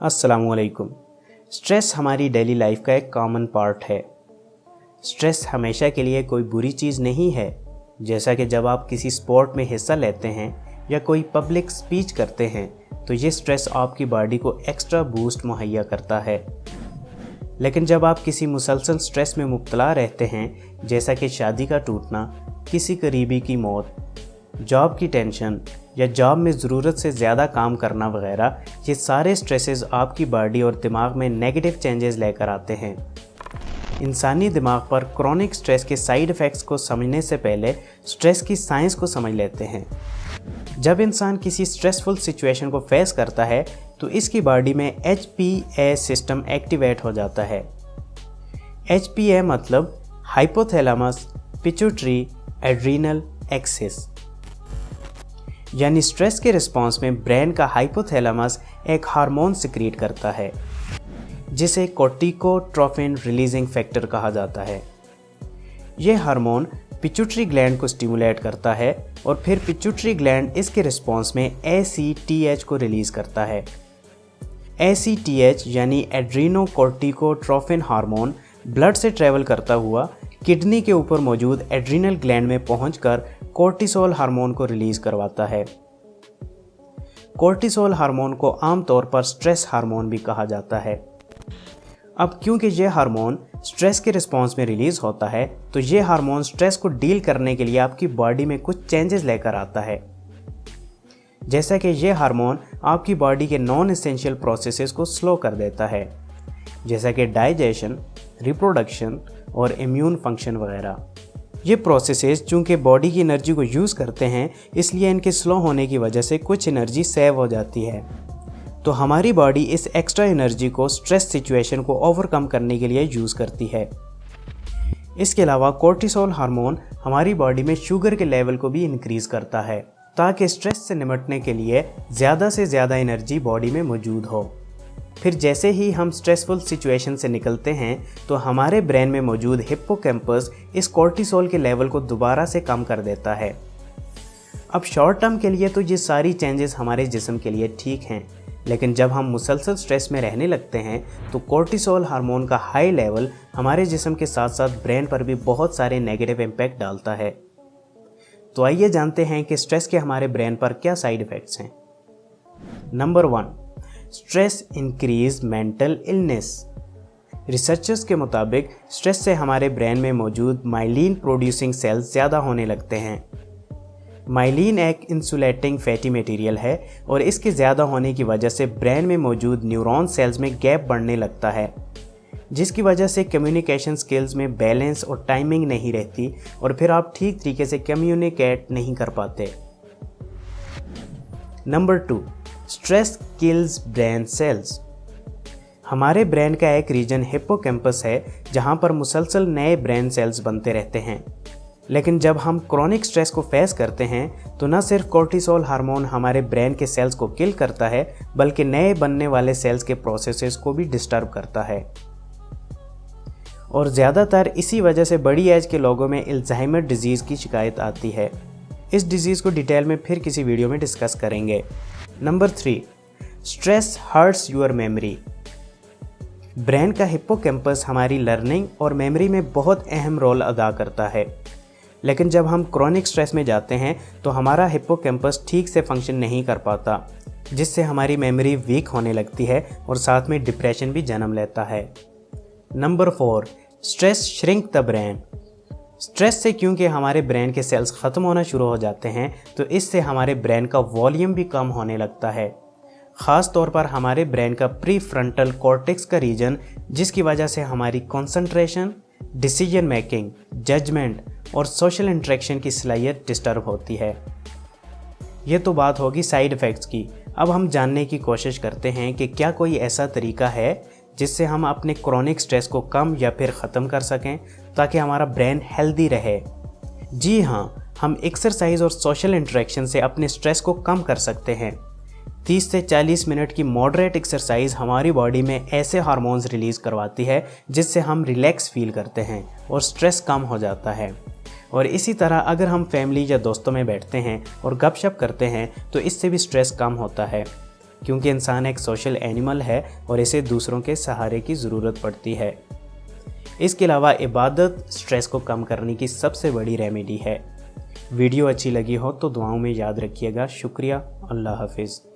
अस्सलामुअलैकुम। स्ट्रेस हमारी daily life का एक कॉमन पार्ट है। स्ट्रेस हमेशा के लिए कोई बुरी चीज़ नहीं है। जैसा कि जब आप किसी स्पोर्ट में हिस्सा लेते हैं या कोई पब्लिक स्पीच करते हैं तो ये स्ट्रेस आपकी बॉडी को एक्स्ट्रा बूस्ट मुहैया करता है। लेकिन जब आप किसी मुसलसल स्ट्रेस में मुब्तला रहते हैं, जैसा कि शादी का टूटना, किसी करीबी की मौत, जॉब की टेंशन या जॉब में ज़रूरत से ज़्यादा काम करना वगैरह, ये सारे स्ट्रेसेस आपकी बॉडी और दिमाग में नेगेटिव चेंजेस लेकर आते हैं। इंसानी दिमाग पर क्रॉनिक स्ट्रेस के साइड इफ़ेक्ट्स को समझने से पहले स्ट्रेस की साइंस को समझ लेते हैं। जब इंसान किसी स्ट्रेसफुल सिचुएशन को फेस करता है तो इसकी बॉडी में HPA सिस्टम एक्टिवेट हो जाता है। HPA मतलब हाइपोथैलेमस पिट्यूटरी एड्रीनल एक्सिस, यानी स्ट्रेस के रिस्पॉन्स में ब्रेन का हाइपोथैलेमस एक हार्मोन सिक्रीट करता है जिसे कोर्टिकोट्रोपिन रिलीजिंग फैक्टर कहा जाता है। यह हार्मोन पिट्यूटरी ग्लैंड को स्टिमुलेट करता है और फिर पिट्यूटरी ग्लैंड इसके रिस्पॉन्स में ACTH को रिलीज करता है। ACTH यानी एड्रीनोकोर्टिकोट्रोपिन हार्मोन ब्लड से ट्रेवल करता हुआ किडनी के ऊपर मौजूद एड्रीनल ग्लैंड में पहुंचकर कोर्टिसोल हार्मोन को रिलीज करवाता है। कोर्टिसोल हार्मोन को आमतौर पर स्ट्रेस हार्मोन भी कहा जाता है। अब क्योंकि यह हार्मोन स्ट्रेस के रिस्पॉन्स में रिलीज होता है तो यह हार्मोन स्ट्रेस को डील करने के लिए आपकी बॉडी में कुछ चेंजेस लेकर आता है। जैसा कि यह हार्मोन आपकी बॉडी के नॉन एसेंशियल प्रोसेसेस को स्लो कर देता है, जैसा कि डाइजेशन, रिप्रोडक्शन और इम्यून फंक्शन वगैरह। ये प्रोसेसेस चूँकि बॉडी की एनर्जी को यूज़ करते हैं, इसलिए इनके स्लो होने की वजह से कुछ एनर्जी सेव हो जाती है। तो हमारी बॉडी इस एक्स्ट्रा एनर्जी को स्ट्रेस सिचुएशन को ओवरकम करने के लिए यूज़ करती है। इसके अलावा कोर्टिसोल हार्मोन हमारी बॉडी में शुगर के लेवल को भी इंक्रीज़ करता है ताकि स्ट्रेस से निपटने के लिए ज़्यादा से ज़्यादा एनर्जी बॉडी में मौजूद हो। फिर जैसे ही हम स्ट्रेसफुल सिचुएशन से निकलते हैं तो हमारे ब्रेन में मौजूद हिप्पोकैम्पस इस कोर्टिसोल के लेवल को दोबारा से कम कर देता है। अब शॉर्ट टर्म के लिए तो ये सारी चेंजेस हमारे जिस्म के लिए ठीक हैं, लेकिन जब हम मुसलसल स्ट्रेस में रहने लगते हैं तो कोर्टिसोल हार्मोन का हाई लेवल हमारे जिस्म के साथ साथ ब्रेन पर भी बहुत सारे नेगेटिव इम्पैक्ट डालता है। तो आइए जानते हैं कि स्ट्रेस के हमारे ब्रेन पर क्या साइड इफ़ेक्ट्स हैं। Number 1, stress increase mental illness. Researchers के मुताबिक स्ट्रेस से हमारे ब्रेन में मौजूद माइलिन प्रोड्यूसिंग सेल्स ज़्यादा होने लगते हैं। माइलिन एक इंसुलेटिंग फैटी मटेरियल है और इसके ज़्यादा होने की वजह से ब्रेन में मौजूद न्यूरॉन सेल्स में गैप बढ़ने लगता है, जिसकी वजह से कम्युनिकेशन स्किल्स में बैलेंस और टाइमिंग नहीं रहती और फिर आप ठीक तरीके से कम्युनिकेट नहीं कर पाते। Number 2, stress kills brain cells. हमारे ब्रेन का एक रीजन हिप्पोकैम्पस है जहां पर मुसलसल नए ब्रेन सेल्स बनते रहते हैं। लेकिन जब हम क्रॉनिक स्ट्रेस को फेस करते हैं तो न सिर्फ कोर्टिसोल हार्मोन हमारे ब्रेन के सेल्स को किल करता है बल्कि नए बनने वाले सेल्स के प्रोसेसेस को भी डिस्टर्ब करता है। और ज़्यादातर इसी वजह से बड़ी एज के लोगों में अल्जाइमर डिजीज़ की शिकायत आती है। इस डिजीज़ को डिटेल में फिर किसी वीडियो में डिस्कस करेंगे। Number 3, stress hurts your memory. Brain का हिप्पोकैम्पस हमारी लर्निंग और मेमोरी में बहुत अहम रोल अदा करता है, लेकिन जब हम क्रॉनिक स्ट्रेस में जाते हैं तो हमारा हिप्पोकैम्पस ठीक से फंक्शन नहीं कर पाता, जिससे हमारी मेमोरी वीक होने लगती है और साथ में डिप्रेशन भी जन्म लेता है। Number 4, stress shrink the brain. Stress से क्योंकि हमारे ब्रेन के सेल्स ख़त्म होना शुरू हो जाते हैं तो इससे हमारे ब्रेन का वॉल्यूम भी कम होने लगता है। ख़ास तौर पर हमारे ब्रेन का प्री फ्रंटल कॉर्टेक्स का रीजन, जिसकी वजह से हमारी कंसंट्रेशन, डिसीजन मेकिंग, जजमेंट और सोशल इंटरेक्शन की सलाहियत डिस्टर्ब होती है। ये तो बात होगी साइड इफ़ेक्ट्स की। अब हम जानने की कोशिश करते हैं कि क्या कोई ऐसा तरीका है जिससे हम अपने क्रॉनिक स्ट्रेस को कम या फिर ख़त्म कर सकें ताकि हमारा ब्रेन हेल्दी रहे। जी हाँ, हम एक्सरसाइज और सोशल इंटरेक्शन से अपने स्ट्रेस को कम कर सकते हैं। 30 से 40 मिनट की मॉडरेट एक्सरसाइज हमारी बॉडी में ऐसे हार्मोन्स रिलीज़ करवाती है जिससे हम रिलैक्स फील करते हैं और स्ट्रेस कम हो जाता है। और इसी तरह अगर हम फैमिली या दोस्तों में बैठते हैं और गपशप करते हैं तो इससे भी स्ट्रेस कम होता है। क्योंकि इंसान एक सोशल एनिमल है और इसे दूसरों के सहारे की ज़रूरत पड़ती है। इसके अलावा इबादत स्ट्रेस को कम करने की सबसे बड़ी रेमेडी है। वीडियो अच्छी लगी हो तो दुआओं में याद रखिएगा। शुक्रिया। अल्लाह हाफिज़।